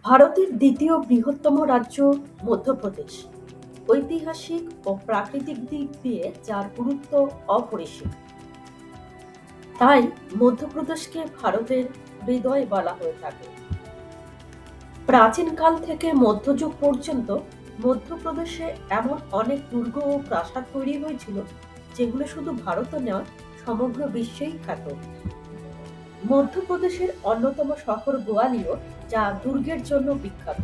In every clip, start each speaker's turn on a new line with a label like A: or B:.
A: ভারতের দ্বিতীয় বৃহত্তম রাজ্য মধ্যপ্রদেশ ঐতিহাসিক ও প্রাকৃতিক দিক দিয়ে যার গুরুত্ব অপরিসীম। তাই মধ্যপ্রদেশকে ভারতের হৃদয় বলা হয়ে থাকে। প্রাচীনকাল থেকে মধ্যযুগ পর্যন্ত মধ্যপ্রদেশে এমন অনেক দুর্গ ও প্রাসাদ তৈরি হয়েছিল যেগুলো শুধু ভারতে নয়, সমগ্র বিশ্বেই খ্যাত। মধ্যপ্রদেশের অন্যতম শহর গোয়ালিয়র, যা দুর্গের জন্য বিখ্যাত।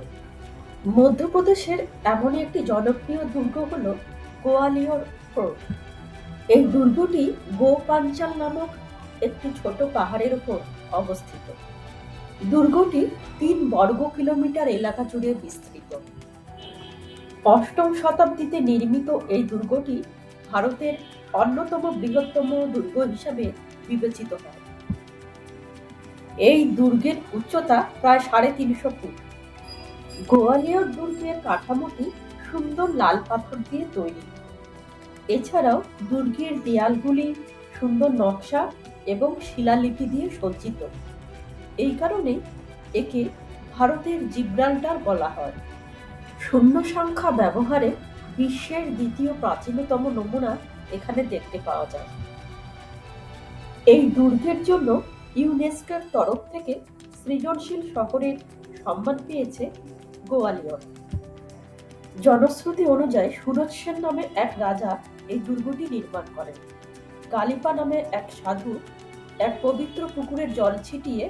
A: মধ্যপ্রদেশের এমনই একটি জনপ্রিয় দুর্গ হল গোয়ালিয়র ফোর্ট। এই দুর্গটি গোপাঞ্চাল নামক একটি ছোট পাহাড়ের উপর অবস্থিত। দুর্গটি ৩ বর্গ কিলোমিটার এলাকা জুড়ে বিস্তৃত। অষ্টম শতাব্দীতে নির্মিত এই দুর্গটি ভারতের অন্যতম বৃহত্তম দুর্গ হিসাবে বিবেচিত হয়। এই দুর্গের উচ্চতা প্রায় ৩৫০ ফুট। গোয়ালিয়র দুর্গের কাঠামোটি সুন্দর লাল পাথর দিয়ে তৈরি। এছাড়াও দুর্গের দেয়ালগুলি সুন্দর নকশা এবং শিলালিপি দিয়ে সজ্জিত। এই কারণে একে ভারতের জিব্রাল্টার বলা হয়। শূন্য সংখ্যা ব্যবহারে বিশ্বের দ্বিতীয় প্রাচীনতম নমুনা এখানে দেখতে পাওয়া যায়। এই দুর্গের জন্য ইউনেস্কোর তরফ থেকে সৃজনশীল শহরের সম্মান পেয়েছে গোয়ালিয়র। জনশ্রুতি অনুযায়ী সুরজ সেন নামে এক রাজা এই দুর্গটি নির্মাণ করেন। কালিপা নামে এক সাধু এক পবিত্র পুকুরের জল ছিটিয়ে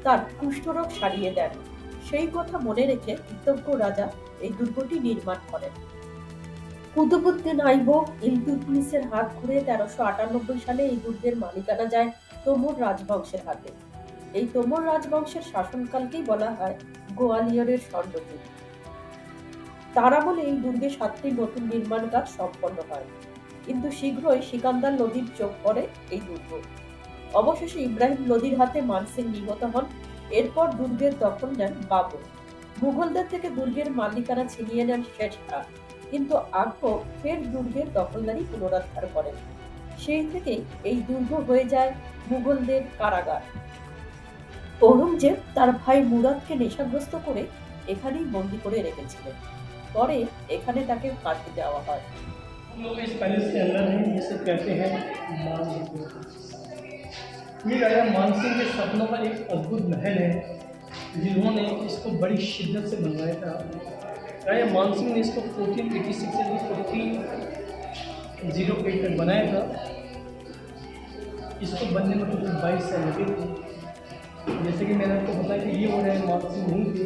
A: তার কুষ্ঠরোগ সারিয়ে দেন। সেই কথা মনে রেখে কৃতজ্ঞ রাজা এই দুর্গটি নির্মাণ করেন। কুতুবউদ্দিন আইবক ইলতুৎমিশের হাত ঘুরে ১৩৯৮ সালে এই দুর্গের মালিকানা যায় তোমর রাজবংশের হাতে। এই তোমর রাজবংশের শাসনকালকেই বলা হয় গোয়ালিয়রের স্বর্ণযুগ। তার আমলে এই দুর্গে ৭টি নতুন নির্মাণ কাজ সম্পন্ন হয়, কিন্তু শীঘ্রই সিকান্দার লোদির চোখ পড়ে এই দুর্গ। অবশেষে ইব্রাহিম লোদির হাতে মানসিং নিহত হন। এরপর দুর্গের দখল নেন বাবর। মুঘলদের থেকে দুর্গের মালিকানা ছিনিয়ে নেন শের শাহ, কিন্তু আকবর ফের দুর্গের দখলদারি পুনরুদ্ধার করেন। সেই থেকেই এই দুর্গ হয়ে যায় মুঘলদের কারাগার। ঔরঙ্গজেব তার ভাই মুরাদকে নেশাগ্রস্ত করে এখানেই বন্দী করে রেখেছিলেন। পরে এখানে তাকে ফাঁসি দেওয়া হয়।
B: हम लोग इस पैलेस के अंदर हैं, जिसे कहते हैं मान सिंह। ये राजा मान सिंह के सपनों का एक अद्भुत महल है, जिन्होंने इसको बड़ी शिद्दत से बनवाया था। राजा मान सिंह ने इसको 1486 से 1408 तक बनाया था। इसको बनने में कुछ 22 साल लगे थे। जैसे कि मैंने आपको बताया कि ये हो रहे मान सिंह नहीं थे,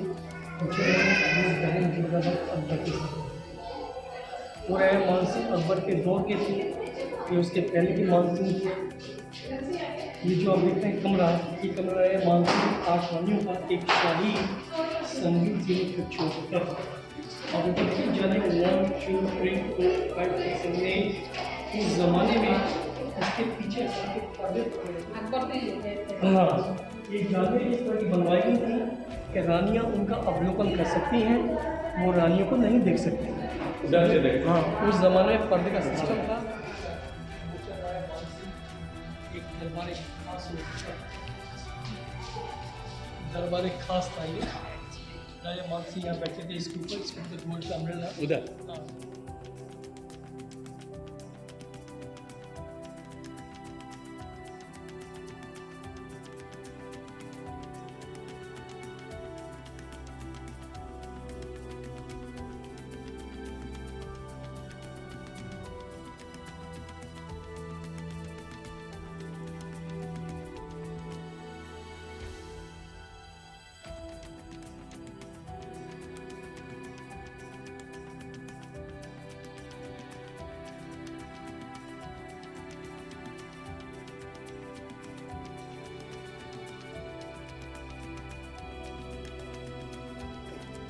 B: वो राजा मान सिंह अकबर के दौर के थे, ये उसके पहले की मान सिंह थे। ये जो आप देखते हैं कमरा, ये कमरा है मान सिंह 8 रानियों का एक शाही संगीत जीवन का छोटा। और देखिए जाने 1 2 3 4 5 6 7 8 उस ज़माने में उसके पीछे हाँ, ये जाने इस तरह की बनवाई गई थी कि रानियाँ उनका अवलोकन कर सकती हैं, वो रानियों को नहीं देख सकती। हाँ, उस ज़माने में पर्दे का सिस्टम था। एक दरबार खास था ये। राजा मान सिंह यहाँ बैठे थे, इसके ऊपर गोल्ड का अम्ब्रेला उधर। हाँ,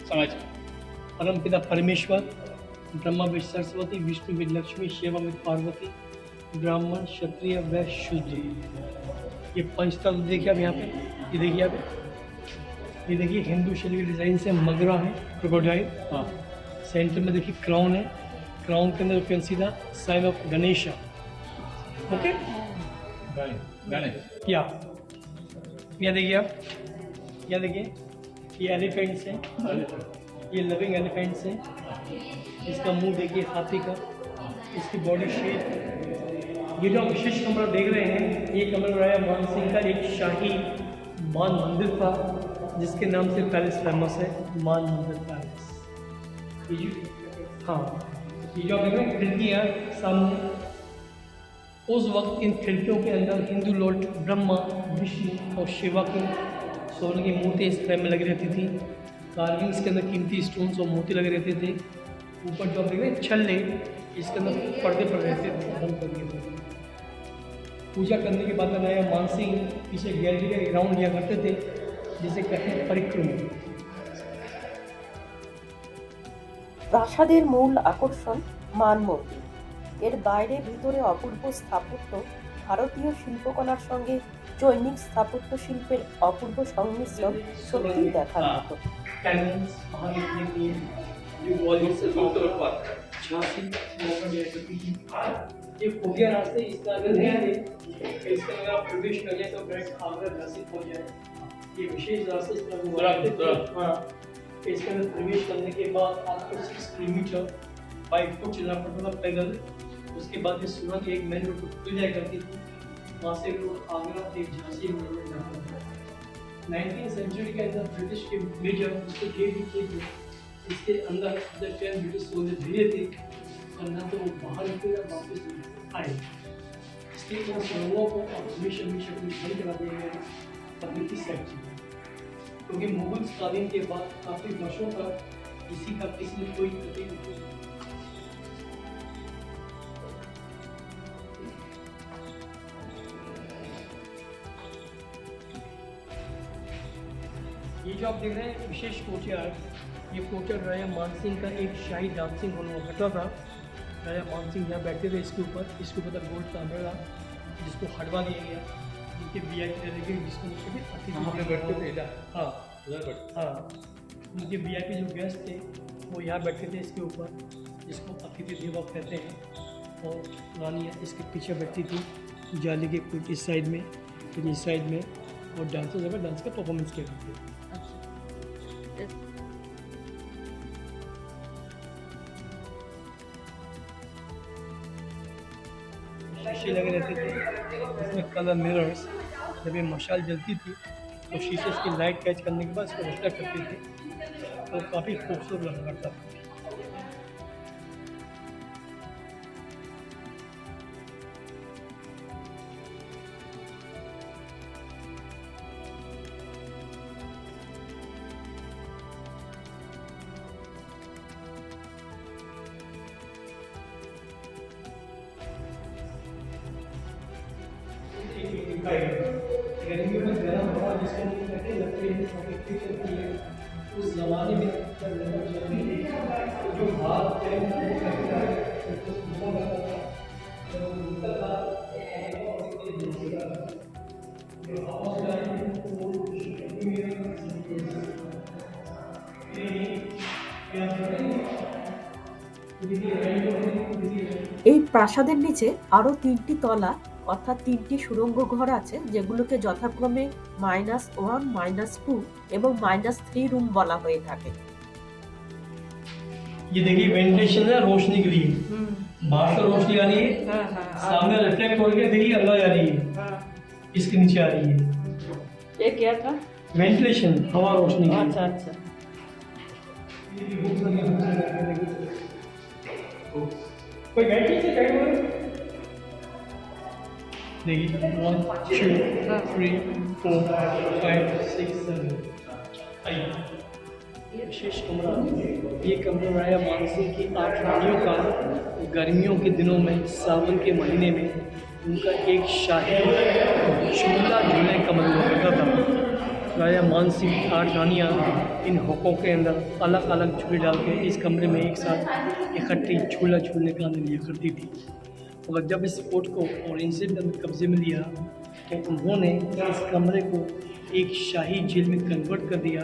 B: समझ। परम पिता परमेश्वर, Brahma with Saraswati, Vishnu with Lakshmi, Shiva with Parvati, Brahmin Kshatriya वैश्य शूद्र। ये पंच तत्व देखिए आप यहाँ पे, ये देखिए आप, ये देखिए हिंदू शैली के डिज़ाइन से मगरा है, क्रोकोडाइल। हाँ, सेंटर में देखिए क्राउन है, क्राउन के अंदर can see the sign of Ganesha. Okay, Ganesh. या देखिए आप, यहाँ देखिए ये एलिफेंट्स हैं, ये लिविंग एलिफेंट्स हैं। इसका मुंह देखिए हाथी का, इसकी बॉडी शेप। ये जो आप विशेष कमरा देख रहे हैं, ये कमरा राजा मान सिंह का एक शाही मान मंदिर था, जिसके नाम से पैलेस फेमस है, मान मंदिर पैलेस। ये जो हाँ, ये जो आप देख रहे हैं खिड़कियाँ सामने, उस वक्त इन खिड़कियों के अंदर हिंदू लॉर्ड ब्रह्मा, विष्णु और शिवा की सोने की मूर्ति इस फ्रेम में लगी रहती थी। कार्विंग्स के अंदर कीमती स्टोन्स और मोती लगे रहते थे। ऊपर जो आप देख रहे हैं छल्ले, इसके अंदर पर्दे पड़ रहते थे बंद करने के बाद। पूजा करने के बाद राजा मानसिंह पीछे गैलरी का ग्राउंड लिया करते थे, जिसे कहते हैं परिक्रमा।
A: প্রাসাদের মূল আকর্ষণ মান মন্দির। এর বাইরে ভিতরে অপূর্ব স্থাপত্য ভারতীয় শিল্পকলার সঙ্গে চৈনিক স্থাপত্য শিল্পের অপূর্ব সংমিশ্রণ সত্যিই দেখার মতো।
B: कैनन्स वहाँ लिखने के लिए जो ग्वालियर से झांसी मोहन लिया करती थी। ये खुफिया रास्ते इस तरह के नहीं थे, इसके अगर आप प्रवेश कर जाए तो डायरेक्ट आगरा झांसी पहुँच जाए। ये विशेष रास्ते इस तरह के हाँ, इसके अंदर प्रवेश करने के बाद आपको 6 किलोमीटर बाइक को चलना पड़ता था पैदल। उसके बाद ये सुरंग एक मेन रोड खुल जाया करती थी, वहाँ से रोड आगरा एक झांसी रोड में जाता था। 19वीं सेंचुरी के अंदर ब्रिटिश के मेजर उसको गेट भी किए थे, इसके अंदर जब 10 ब्रिटिश सोल्जर भेजे थे, और ना तो वो बाहर निकले या वापस आए। इसलिए इन सुरंगों को हमेशा हमेशा बंद करा दिया गया तकनीकी सेक्टर, क्योंकि मुगल कालीन के बाद काफ़ी वर्षों तक किसी का किसी में कोई तकलीफ नहीं। ये जो आप देख रहे हैं विशेष कोर्टयार्ड, ये कोर्टयार्ड राजा मानसिंह का एक शाही डांसिंग हॉल हुआ करता था। राजा मानसिंह यहाँ बैठते थे, इसके ऊपर था गोल्ड कैमरा, जिसको हटवा दिया गया। इनके VIP जिसको बैठते थे हाँ हाँ, उनके VIP जो गेस्ट थे वो यहाँ बैठते थे इसके ऊपर, जिसको अतिथि देवो कहते हैं। और रानियाँ इसके पीछे बैठती थी जाली के कुछ इस साइड में, कुछ इस साइड में, और डांसर्स अगर डांस का परफॉर्मेंस किया करते थे। शीशे लगे रहते थे इसमें, कलर मिरर्स। जब ये मशाल जलती थी तो शीशे की लाइट कैच करने के बाद इसको रिफ्लेक्ट करती थी, तो काफ़ी खूबसूरत लगा करता था। गर्मियों में गर्म हवा जिसको कहते हैं लगती है, उस जमाने में जो भाग
A: এই প্রাসাদের নিচে আরো 3টি তলা অর্থাৎ 3টি সুড়ঙ্গ ঘর আছে, যেগুলোকে যথাক্রমে -1, -2 এবং -3 রুম বলা হয়ে থাকে।
B: ये देखिए वेंटिलेशन है रोशनी के लिए, बाहर से रोशनी आ रही है, सामने रिफ्लेक्ट होकर देखिए अंदर आ रही है, इसके नीचे आ रही है।
A: ये क्या था?
B: वेंटिलेशन, हवा रोशनी।
A: अच्छा अच्छा।
B: कोई बैठिए से कहीं बोले देखिए 1 2 3 4 5 6 7 8। विशेष कमरा, ये कमरा राजा मानसिंह की 8 रानियों का गर्मियों के दिनों में सावन के महीने में उनका एक शाही झूला झूलने का मन करता था। राजा मानसिंह 8 रानियाँ इन होकों के अंदर अलग अलग झूले डाल के इस कमरे में एक साथ इकट्ठी झूला झूलने का आनंद लिया करती थी। और जब इस फोर्ट को औरंगजेब ने कब्जे में लिया तो उन्होंने इस कमरे को एक शाही जेल में कन्वर्ट कर दिया,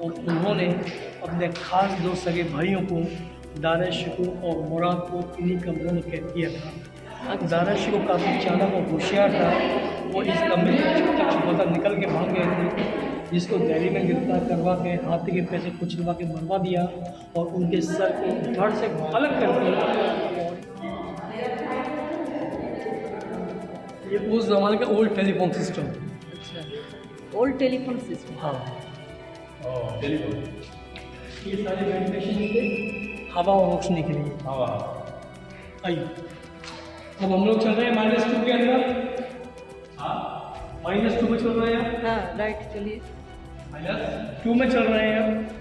B: और उन्होंने अपने खास 2 सगे भाइयों को दारा शिको और मुराद को इन्हीं कमरों में कैद किया था। दारा शिको काफ़ी चालाक और होशियार था, वो इस कमरे से छुपता छुपाता निकल के भाग गए थे, जिसको दिल्ली में गिरफ्तार करवा के हाथी के पैसे कुचलवा के मरवा दिया और उनके सर को धड़ से अलग कर दिया। ये उस जमाने का ओल्ड टेलीफोन सिस्टम।
C: अच्छा, ओल्ड टेलीफोन सिस्टम।
B: हाँ, ये सारे वेंटिलेशन थे हवा और रोशनी के लिए। आइए, अब हम लोग चल रहे हैं -2 के अंदर। -2 में चल रहे हैं,
C: हाँ राइट, चलिए।
B: -2 में चल रहे हैं अब।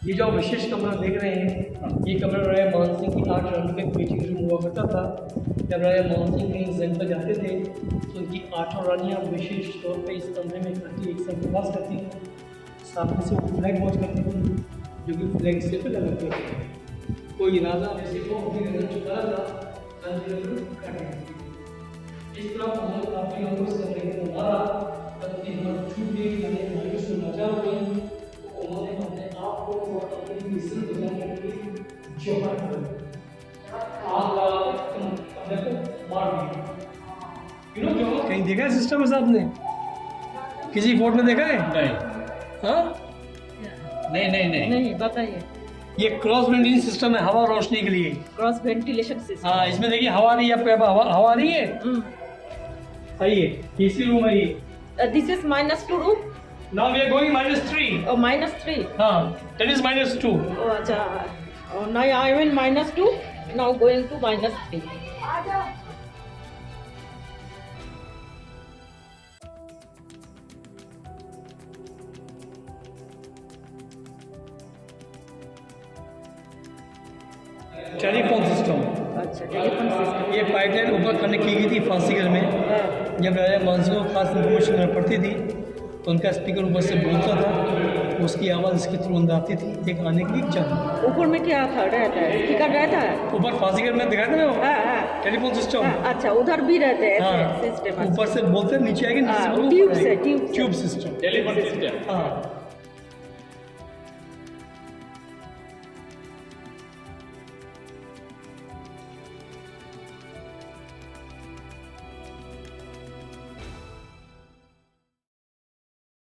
B: ये जो विशेष कमरा देख रहे हैं, ये कमरा राजा मान सिंह की 8 रन पे मीटिंग रूम हुआ करता था। जब राजा मान सिंह कहीं जंग पर जाते थे तो उनकी 8 रानियाँ विशेष तौर पे इस कमरे में इकट्ठी एक साथ निवास करती थी। साथ में से वो फ्लैग वॉच करती थी, जो कि फ्लैग से पे लगाते थे। कोई राजा ऐसे को अपनी रन चुका था, इस तरह हम लोग काफ़ी लोगों से कमरे के द्वारा पत्नी मत छूट गई, मैंने भाई को नचा हुई, तो उन्होंने अपने आप को और अपनी मिशन बचाने के लिए जोहर कर आग लगा के अपने को मार दिया। जोहर कहीं देखा है सिस्टम है साहब ने? किसी फोर्ट में देखा है?
D: नहीं,
B: हाँ,
C: नहीं बताइए।
B: ये क्रॉस वेंटिलेशन सिस्टम है हवा और रोशनी के लिए।
C: Cross ventilation system.
B: हाँ, इसमें देखिए हवा नहीं है, आपको हवा नहीं है। सही है, तीसरी रूम है ये।
C: This is -2 room.
B: Now we are going -3।
C: और -3।
B: हाँ, दैट इज -2।
C: Oh, अच्छा। Now I am in -2. Now going to -3.
B: Telephone system.
C: अच्छा, टेलीफोन सिस्टम।
B: ये पाइपलाइन ऊपर कनेक्ट की गई थी फांसीगढ़ में।
C: हाँ,
B: जब राजा मानसिंह को खास इन्फॉर्मेशन मिल पड़ती थी तो उनका स्पीकर ऊपर से बोलता था, उसकी आवाज़ इसकी थ्रू अंदर आती थी एक आने के लिए जंग।
C: ऊपर में क्या था रहता है? स्पीकर रहता है?
B: ऊपर फांसीगढ़ में दिखाया था ना वो
C: हाँ हाँ
B: टेलीफोन सिस्टम।
C: हाँ, अच्छा, उधर भी रहते हैं
B: हाँ,
C: ऐसे सिस्टम।
B: ऊपर से बोलते नीचे आएंगे, नीचे से
C: हाँ,
B: बोलते
C: ट्यूब
B: ऊपर
C: से,
B: आएंगे।
C: ट्यूब से।
B: Tube system.
D: Telephone system.
B: हाँ,